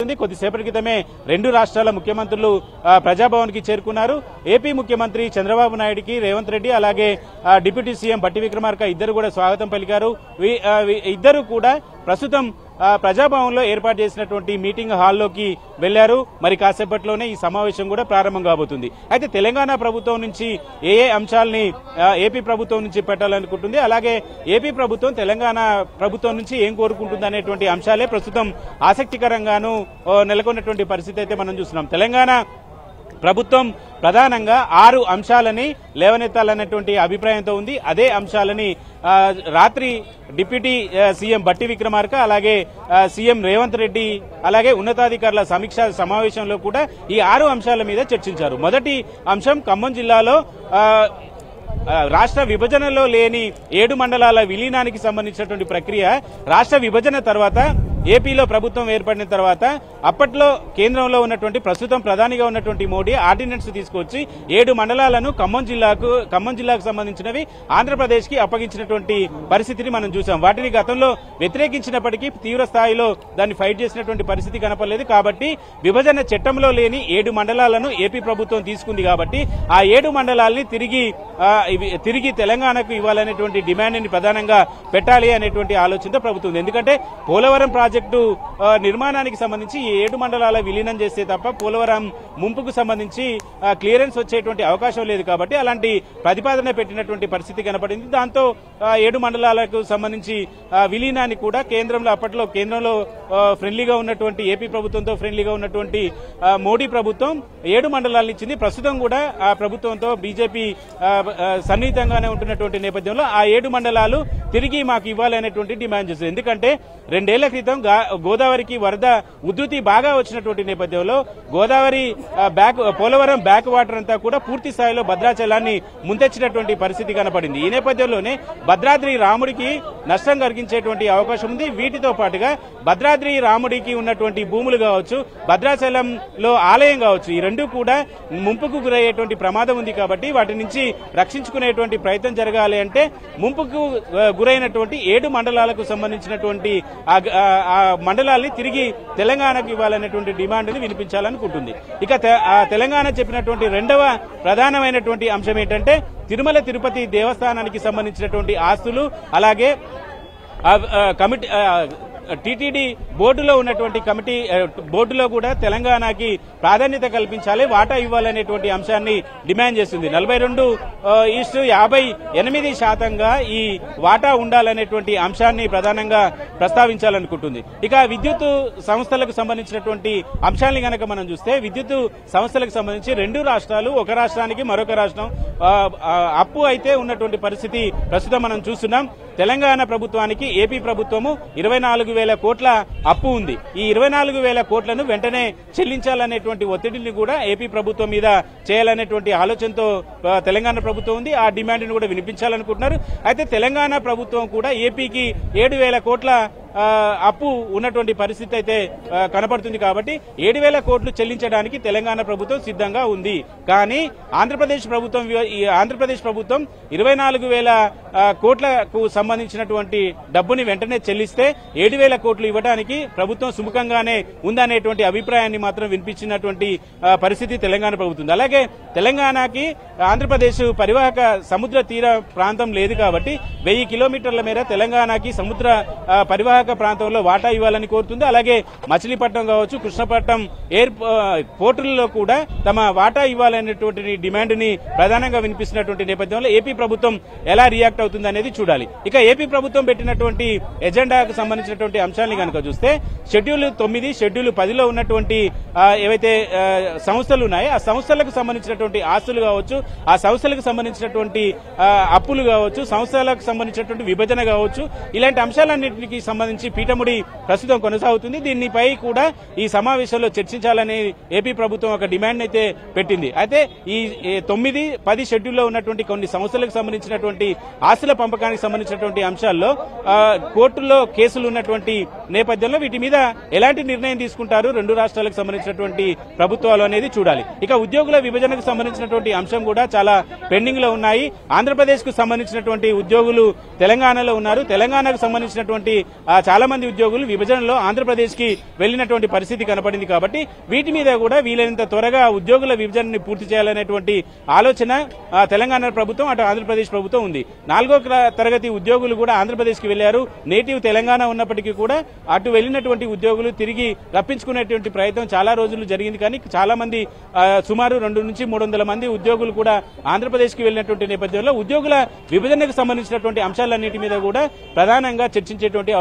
కొద్దిసేపటి క్రితమే రెండు రాష్ట్రాల ముఖ్యమంత్రులు ప్రజాభవన్ కి చేరుకున్నారు. ఏపీ ముఖ్యమంత్రి చంద్రబాబు నాయుడుకి రేవంత్ రెడ్డి అలాగే డిప్యూటీ సీఎం బట్టి విక్రమార్క ఇద్దరు కూడా స్వాగతం పలికారు. ఇద్దరు కూడా ప్రస్తుతం ప్రజాభవన్ లో ఏర్పాటు చేసినటువంటి మీటింగ్ హాల్లోకి వెళ్లారు. మరి కాసేపట్లోనే ఈ సమావేశం కూడా ప్రారంభం కాబోతుంది. అయితే తెలంగాణ ప్రభుత్వం నుంచి ఏ అంశాలని ఏపీ ప్రభుత్వం నుంచి పెట్టాలనుకుంటుంది, అలాగే ఏపీ ప్రభుత్వం తెలంగాణ ప్రభుత్వం నుంచి ఏం కోరుకుంటుంది అనేటువంటి అంశాలే ప్రస్తుతం ఆసక్తికరంగాను నెలకొన్నటువంటి పరిస్థితి అయితే మనం చూస్తున్నాం. తెలంగాణ ప్రభుత్వం ప్రధానంగా 6 అంశాలని లేవనెత్తాలన్నటువంటి అభిప్రాయంతో ఉంది. అదే అంశాలని రాత్రి డిప్యూటీ సీఎం బట్టి విక్రమార్క అలాగే సీఎం రేవంత్ రెడ్డి అలాగే ఉన్నతాధికారుల సమీక్ష సమావేశంలో కూడా ఈ 6 అంశాల మీద చర్చించారు. మొదటి అంశం ఖమ్మం జిల్లాలో రాష్ట్ర విభజనలో లేని 7 మండలాల విలీనానికి సంబంధించినటువంటి ప్రక్రియ రాష్ట్ర విభజన తర్వాత ఏపీలో ప్రభుత్వం ఏర్పడిన తర్వాత అప్పట్లో కేంద్రంలో ఉన్నటువంటి ప్రస్తుతం ప్రధానిగా ఉన్నటువంటి మోడీ ఆర్డినెన్స్ తీసుకొచ్చి 7 మండలాలను ఖమ్మం జిల్లాకు సంబంధించినవి ఆంధ్రప్రదేశ్ కి అప్పగించినటువంటి పరిస్థితిని మనం చూసాం. వాటిని గతంలో వ్యతిరేకించినప్పటికీ తీవ్ర స్థాయిలో దాన్ని ఫైట్ చేసినటువంటి పరిస్థితి కనపడలేదు. కాబట్టి విభజన చట్టంలో లేని 7 మండలాలను ఏపీ ప్రభుత్వం తీసుకుంది. కాబట్టి ఆ 7 మండలాల్ని తిరిగి తెలంగాణకు ఇవ్వాలనేటువంటి డిమాండ్ ని ప్రధానంగా పెట్టాలి అనేటువంటి ఆలోచనతో ప్రభుత్వం. ఎందుకంటే పోలవరం ప్రాజెక్టు నిర్మాణానికి సంబంధించి ఈ 7 మండలాల విలీనం చేస్తే తప్ప పోలవరం ముంపుకు సంబంధించి క్లియరెన్స్ వచ్చేటువంటి అవకాశం లేదు. కాబట్టి అలాంటి ప్రతిపాదన పెట్టినటువంటి పరిస్థితి కనపడింది. దాంతో 7 మండలాలకు సంబంధించి విలీనాన్ని కూడా అప్పట్లో కేంద్రంలో ఫ్రెండ్లీగా ఉన్నటువంటి ఏపీ ప్రభుత్వంతో ఫ్రెండ్లీగా ఉన్నటువంటి మోడీ ప్రభుత్వం 7 మండలాలను ఇచ్చింది. ప్రస్తుతం కూడా ఆ ప్రభుత్వంతో బీజేపీ సన్నిహితంగానే ఉంటున్నటువంటి నేపథ్యంలో ఆ 7 మండలాలు తిరిగి మాకు ఇవ్వాలి అనేటువంటి డిమాండ్ చేస్తుంది. ఎందుకంటే 2 ఏళ్ల క్రితం గోదావరికి వరద ఉధృతి బాగా వచ్చినటువంటి నేపథ్యంలో గోదావరి పోలవరం బ్యాక్ వాటర్ అంతా కూడా పూర్తి స్థాయిలో భద్రాచలాన్ని ముందెచ్చినటువంటి పరిస్థితి కనపడింది. ఈ నేపథ్యంలోనే భద్రాద్రి రాముడికి నష్టం కలిగించేటువంటి అవకాశం ఉంది. వీటితో పాటుగా భద్రాద్రి రాముడికి ఉన్నటువంటి భూములు కావచ్చు, భద్రాచలంలో ఆలయం కావచ్చు, ఈ రెండు కూడా ముంపుకు గురయ్యేటువంటి ప్రమాదం ఉంది. కాబట్టి వాటి నుంచి రక్షించుకునేటువంటి ప్రయత్నం జరగాలి అంటే ముంపుకు గురైనటువంటి 7 మండలాలకు సంబంధించినటువంటి ఆ మండలాల్ని తిరిగి తెలంగాణకు ఇవ్వాలనేటువంటి డిమాండ్ ని వినిపించాలనుకుంటుంది. ఇక తెలంగాణ చెప్పినటువంటి రెండవ ప్రధానమైనటువంటి అంశం ఏంటంటే తిరుమల తిరుపతి దేవస్థానానికి సంబంధించినటువంటి ఆస్తులు అలాగే కమిటీ టీటీడీ బోర్డులో ఉన్నటువంటి బోర్డులో కూడా తెలంగాణకి ప్రాధాన్యత కల్పించాలి, వాటా ఇవ్వాలనేటువంటి అంశాన్ని డిమాండ్ చేస్తుంది. 42:58% ఈ వాటా ఉండాలనేటువంటి అంశాన్ని ప్రధానంగా ప్రస్తావించాలనుకుంటుంది. ఇక విద్యుత్ సంస్థలకు సంబంధించినటువంటి అంశాన్ని గనక మనం చూస్తే విద్యుత్ సంస్థలకు సంబంధించి 2 రాష్ట్రాలు, ఒక రాష్ట్రానికి మరొక రాష్ట్రం అప్పు అయితే ఉన్నటువంటి పరిస్థితి ప్రస్తుతం మనం చూస్తున్నాం. తెలంగాణ ప్రభుత్వానికి ఏపీ ప్రభుత్వము 24,000 కోట్ల అప్పు ఉంది. ఈ 24,000 కోట్లను వెంటనే చెల్లించాలనేటువంటి ఒత్తిడిని కూడా ఏపీ ప్రభుత్వం మీద చేయాలనేటువంటి ఆలోచనతో తెలంగాణ ప్రభుత్వం ఉంది. ఆ డిమాండ్ ను కూడా వినిపించాలనుకుంటున్నారు. అయితే తెలంగాణ ప్రభుత్వం కూడా ఏపీకి 7,000 కోట్ల అప్పు ఉన్నటువంటి పరిస్థితి అయితే కనపడుతుంది. కాబట్టి 7,000 కోట్లు చెల్లించడానికి తెలంగాణ ప్రభుత్వం సిద్ధంగా ఉంది. కానీ ఆంధ్రప్రదేశ్ ప్రభుత్వం 24,000 కోట్లకు సంబంధించినటువంటి డబ్బుని వెంటనే చెల్లిస్తే 7,000 కోట్లు ఇవ్వడానికి ప్రభుత్వం సుముఖంగానే ఉందనేటువంటి అభిప్రాయాన్ని మాత్రం వినిపించినటువంటి పరిస్థితి తెలంగాణ ప్రభుత్వం. అలాగే తెలంగాణకి ఆంధ్రప్రదేశ్ పరివాహక సముద్ర తీర ప్రాంతం లేదు. కాబట్టి 1000 కిలోమీటర్ల మేర తెలంగాణకి సముద్ర పరివాహక ప్రాంతంలో వాటా ఇవ్వాలని కోరుతుంది. అలాగే మచిలీపట్నం కావచ్చు, కృష్ణపట్నం పోర్టులలో కూడా తమ వాటా ఇవ్వాలనేటువంటి డిమాండ్ ని ప్రధానంగా వినిపిస్తున్నటువంటి నేపథ్యంలో ఏపీ ప్రభుత్వం ఎలా రియాక్ట్ అవుతుంది అనేది చూడాలి. ఇక ఏపీ ప్రభుత్వం పెట్టినటువంటి ఎజెండాకు సంబంధించినటువంటి అంశాన్ని కనుక చూస్తే షెడ్యూల్ 9, షెడ్యూల్ 10లో ఉన్నటువంటి ఏవైతే సంస్థలు ఉన్నాయో ఆ సంస్థలకు సంబంధించినటువంటి ఆస్తులు కావచ్చు, ఆ సంస్థలకు సంబంధించినటువంటి అప్పులు కావచ్చు, సంస్థలకు సంబంధించినటువంటి విభజన కావచ్చు, ఇలాంటి అంశాలన్నింటికి సంబంధించి పీఠముడి ప్రస్తుతం కొనసాగుతుంది. దీనిపై కూడా ఈ సమావేశంలో చర్చించాలని ఏపీ ప్రభుత్వం ఒక డిమాండ్ అయితే పెట్టింది. అయితే ఈ 9, 10 షెడ్యూల్లో ఉన్నటువంటి కొన్ని సంస్థలకు సంబంధించినటువంటి ఆస్తుల పంపకానికి సంబంధించినటువంటి అంశాల్లో కోర్టుల్లో కేసులు ఉన్నటువంటి నేపథ్యంలో వీటి మీద ఎలాంటి నిర్ణయం తీసుకుంటారు 2 రాష్ట్రాలకు సంబంధించినటువంటి ప్రభుత్వాలు అనేది చూడాలి. ఇక ఉద్యోగుల విభజనకు సంబంధించినటువంటి అంశం కూడా చాలా పెండింగ్ లో ఉన్నాయి. ఆంధ్రప్రదేశ్ కు సంబంధించినటువంటి ఉద్యోగులు తెలంగాణలో ఉన్నారు. తెలంగాణకు సంబంధించినటువంటి చాలా మంది ఉద్యోగులు విభజనలో ఆంధ్రప్రదేశ్ కి వెళ్లినటువంటి పరిస్థితి కనపడింది కాబట్టి వీటి మీద కూడా వీలైనంత త్వరగా ఉద్యోగుల విభజనని పూర్తి చేయాలనేటువంటి ఆలోచన తెలంగాణ ప్రభుత్వం అటు ఆంధ్రప్రదేశ్ ప్రభుత్వం ఉంది. 4వ తరగతి ఉద్యోగులు కూడా ఆంధ్రప్రదేశ్ కి వెళ్లారు. నేటివ్ తెలంగాణ ఉన్నప్పటికీ కూడా అటు వెళ్లినటువంటి ఉద్యోగులు తిరిగి రప్పించుకునేటువంటి ప్రయత్నం చాలా రోజులు జరిగింది. కానీ చాలా మంది సుమారు 200 నుంచి 300 మంది ఉద్యోగులు కూడా ఆంధ్రప్రదేశ్ కి వెళ్లినటువంటి నేపథ్యంలో ఉద్యోగుల విభజనకు సంబంధించినటువంటి అంశాలన్నింటి మీద కూడా ప్రధానంగా చర్చించేటువంటి